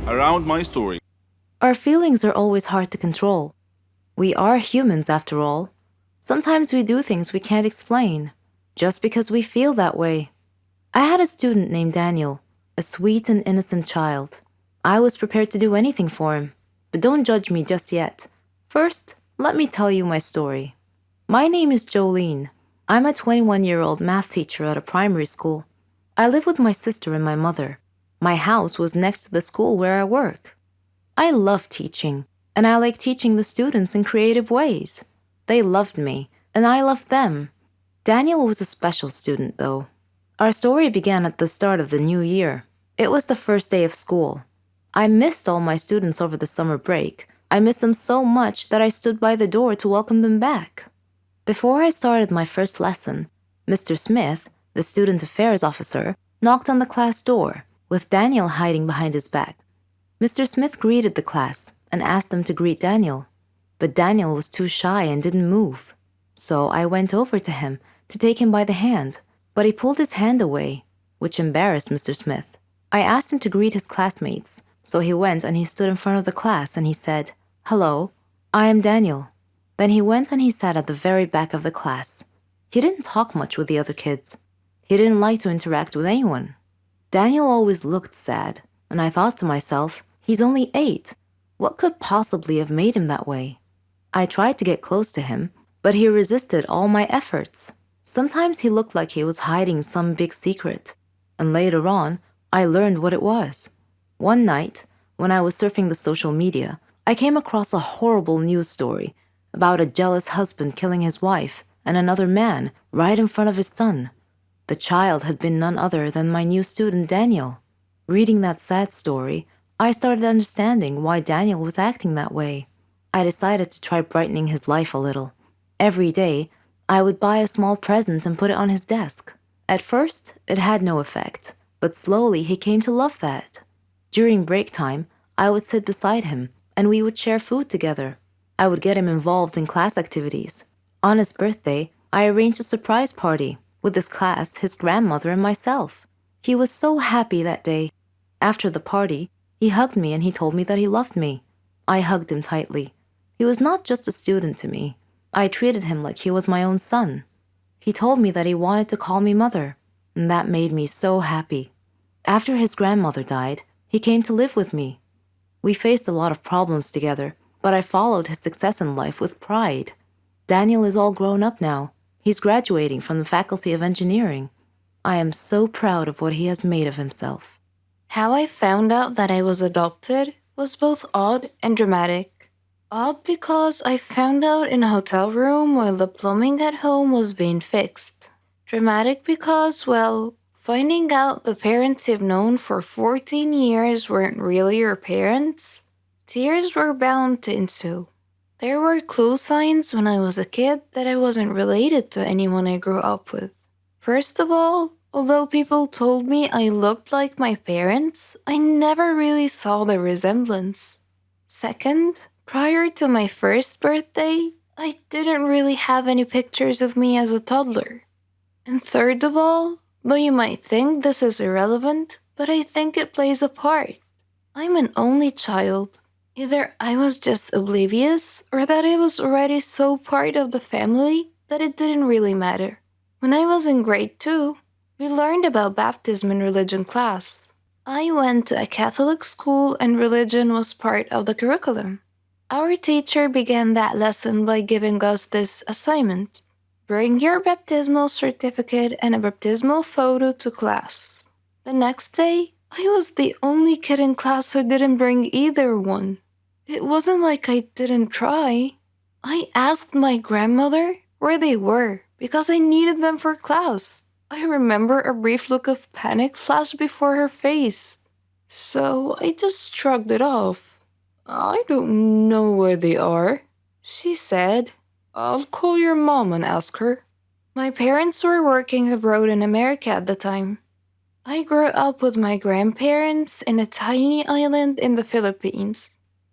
around my story. Our feelings are always hard to control. We are humans after all. Sometimes we do things we can't explain, just because we feel that way. I had a student named Daniel, a sweet and innocent child. I was prepared to do anything for him, but don't judge me just yet. First, let me tell you my story. My name is Jolene. I'm a 21-year-old math teacher at a primary school. I live with my sister and my mother. My house was next to the school where I work. I love teaching, and I like teaching the students in creative ways. They loved me, and I loved them. Daniel was a special student, though. Our story began at the start of the new year. It was the first day of school. I missed all my students over the summer break. I missed them so much that I stood by the door to welcome them back. Before I started my first lesson, Mr. Smith, the student affairs officer, knocked on the class door, with Daniel hiding behind his back. Mr. Smith greeted the class and asked them to greet Daniel, but Daniel was too shy and didn't move. So I went over to him to take him by the hand, but he pulled his hand away, which embarrassed Mr. Smith. I asked him to greet his classmates, so he went and he stood in front of the class and he said, "Hello, I am Daniel." Then he went and he sat at the very back of the class. He didn't talk much with the other kids. He didn't like to interact with anyone. Daniel always looked sad, and I thought to myself, he's only 8. What could possibly have made him that way? I tried to get close to him, but he resisted all my efforts. Sometimes he looked like he was hiding some big secret, and later on, I learned what it was. One night, when I was surfing the social media, I came across a horrible news story about a jealous husband killing his wife and another man right in front of his son. The child had been none other than my new student Daniel. Reading that sad story, I started understanding why Daniel was acting that way. I decided to try brightening his life a little. Every day, I would buy a small present and put it on his desk. At first, it had no effect, but slowly he came to love that. During break time, I would sit beside him, and we would share food together. I would get him involved in class activities. On his birthday, I arranged a surprise party with his class, his grandmother, and myself. He was so happy that day. After the party, he hugged me and he told me that he loved me. I hugged him tightly. He was not just a student to me. I treated him like he was my own son. He told me that he wanted to call me mother, and that made me so happy. After his grandmother died, he came to live with me. We faced a lot of problems together, but I followed his success in life with pride. Daniel is all grown up now. He's graduating from the Faculty of Engineering. I am so proud of what he has made of himself. How I found out that I was adopted was both odd and dramatic. Odd because I found out in a hotel room while the plumbing at home was being fixed. Dramatic because, well, finding out the parents you've known for 14 years weren't really your parents, tears were bound to ensue. There were clear signs when I was a kid that I wasn't related to anyone I grew up with. First of all, although people told me I looked like my parents, I never really saw the resemblance. Second, prior to my first birthday, I didn't really have any pictures of me as a toddler. And third of all, though you might think this is irrelevant, but I think it plays a part. I'm an only child. Either I was just oblivious, or that I was already so part of the family that it didn't really matter. When I was in grade 2, we learned about baptism in religion class. I went to a Catholic school and religion was part of the curriculum. Our teacher began that lesson by giving us this assignment. Bring your baptismal certificate and a baptismal photo to class. The next day, I was the only kid in class who didn't bring either one. It wasn't like I didn't try. I asked my grandmother where they were because I needed them for class. I remember a brief look of panic flashed before her face. So I just shrugged it off. I don't know where they are, she said. I'll call your mom and ask her. My parents were working abroad in America at the time. I grew up with my grandparents in a tiny island in the Philippines.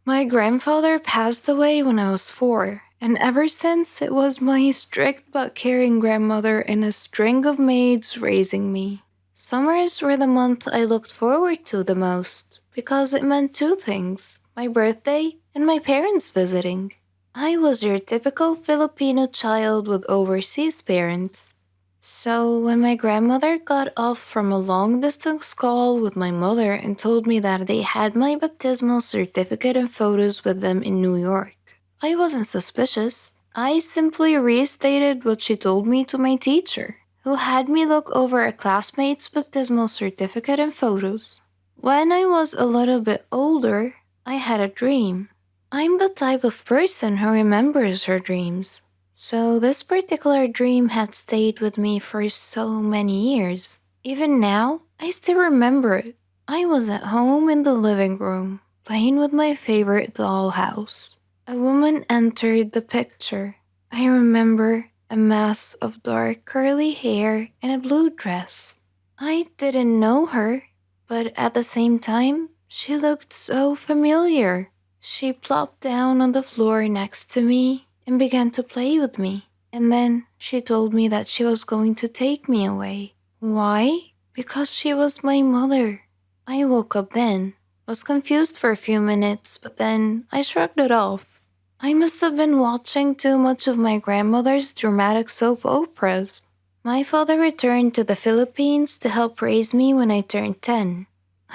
My grandfather passed away when I was 4, and ever since it was my strict but caring grandmother and a string of maids raising me. Summers were the month I looked forward to the most. because it meant two things: my birthday and my parents visiting. I was your typical Filipino child with overseas parents. So, when my grandmother got off from a long distance call with my mother and told me that they had my baptismal certificate and photos with them in New York, I wasn't suspicious. I simply restated what she told me to my teacher, who had me look over a classmate's baptismal certificate and photos. When I was a little bit older, I had a dream. I'm the type of person who remembers her dreams. So this particular dream had stayed with me for so many years. Even now, I still remember it. I was at home in the living room, playing with my favorite dollhouse. A woman entered the picture. I remember a mass of dark curly hair and a blue dress. I didn't know her, but at the same time, she looked so familiar. She plopped down on the floor next to me and began to play with me. And then she told me that she was going to take me away. Why? Because she was my mother. I woke up then, was confused for a few minutes, but then I shrugged it off. I must have been watching too much of my grandmother's dramatic soap operas. My father returned to the Philippines to help raise me when I turned 10.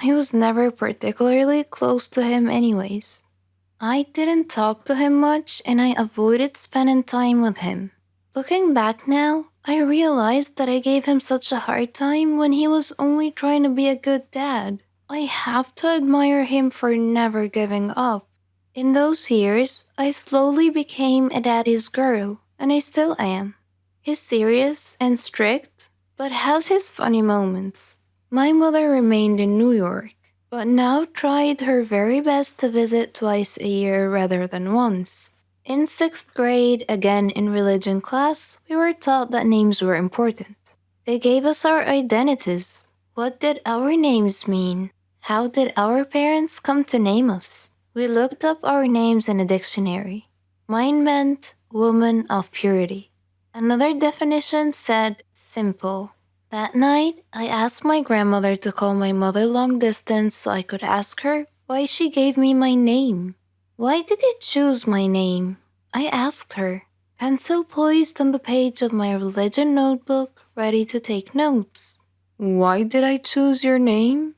I was never particularly close to him anyways. I didn't talk to him much and I avoided spending time with him. Looking back now, I realized that I gave him such a hard time when he was only trying to be a good dad. I have to admire him for never giving up. In those years, I slowly became a daddy's girl, and I still am. He's serious and strict, but has his funny moments. My mother remained in New York, but now tried her very best to visit twice a year rather than once. In 6th grade, again in religion class, we were taught that names were important. They gave us our identities. What did our names mean? How did our parents come to name us? We looked up our names in a dictionary. Mine meant woman of purity. Another definition said simple. That night, I asked my grandmother to call my mother long distance so I could ask her why she gave me my name. Why did you choose my name? I asked her, pencil poised on the page of my religion notebook, ready to take notes. Why did I choose your name?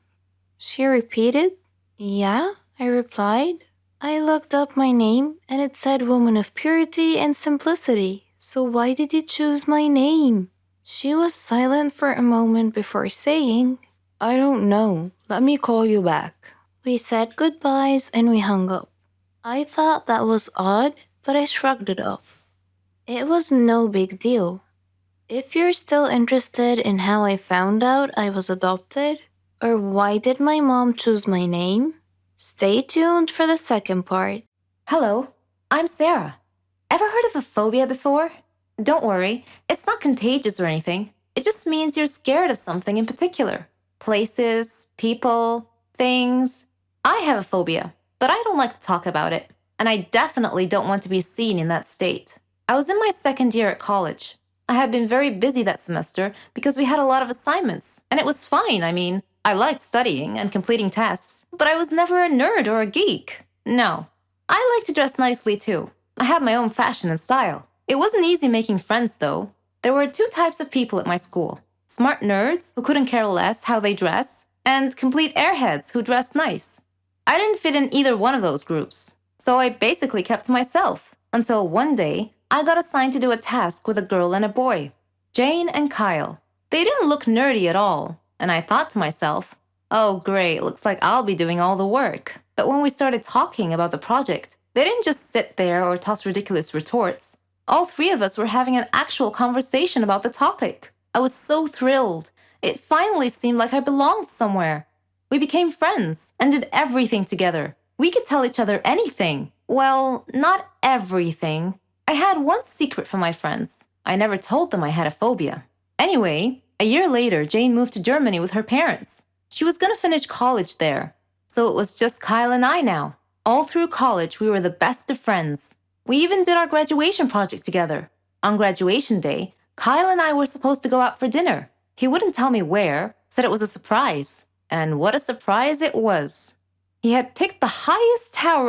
She repeated. Yeah, I replied. I looked up my name and it said woman of purity and simplicity. So why did you choose my name? She was silent for a moment before saying, I don't know. Let me call you back. We said goodbyes and we hung up. I thought that was odd, but I shrugged it off. It was no big deal. If you're still interested in how I found out I was adopted, or why did my mom choose my name, stay tuned for the second part. Hello, I'm Sarah. Ever heard of a phobia before? Don't worry, it's not contagious or anything. It just means you're scared of something in particular. Places, people, things. I have a phobia, but I don't like to talk about it. And I definitely don't want to be seen in that state. I was in my second year at college. I had been very busy that semester because we had a lot of assignments, and it was fine. I mean, I liked studying and completing tasks, but I was never a nerd or a geek. No. I like to dress nicely too. I have my own fashion and style. It wasn't easy making friends though. There were two types of people at my school: smart nerds who couldn't care less how they dress, and complete airheads who dressed nice. I didn't fit in either one of those groups, so I basically kept to myself until one day I got assigned to do a task with a girl and a boy, Jane and Kyle. They didn't look nerdy at all, and I thought to myself, oh great, looks like I'll be doing all the work. But when we started talking about the project, they didn't just sit there or toss ridiculous retorts. All three of us were having an actual conversation about the topic. I was so thrilled. It finally seemed like I belonged somewhere. We became friends and did everything together. We could tell each other anything. Well, not everything. I had one secret from my friends. I never told them I had a phobia. Anyway, a year later, Jane moved to Germany with her parents. She was going to finish college there. So it was just Kyle and I now. All through college, we were the best of friends. We even did our graduation project together. On graduation day, Kyle and I were supposed to go out for dinner. He wouldn't tell me where, said it was a surprise. And what a surprise it was. He had picked the highest tower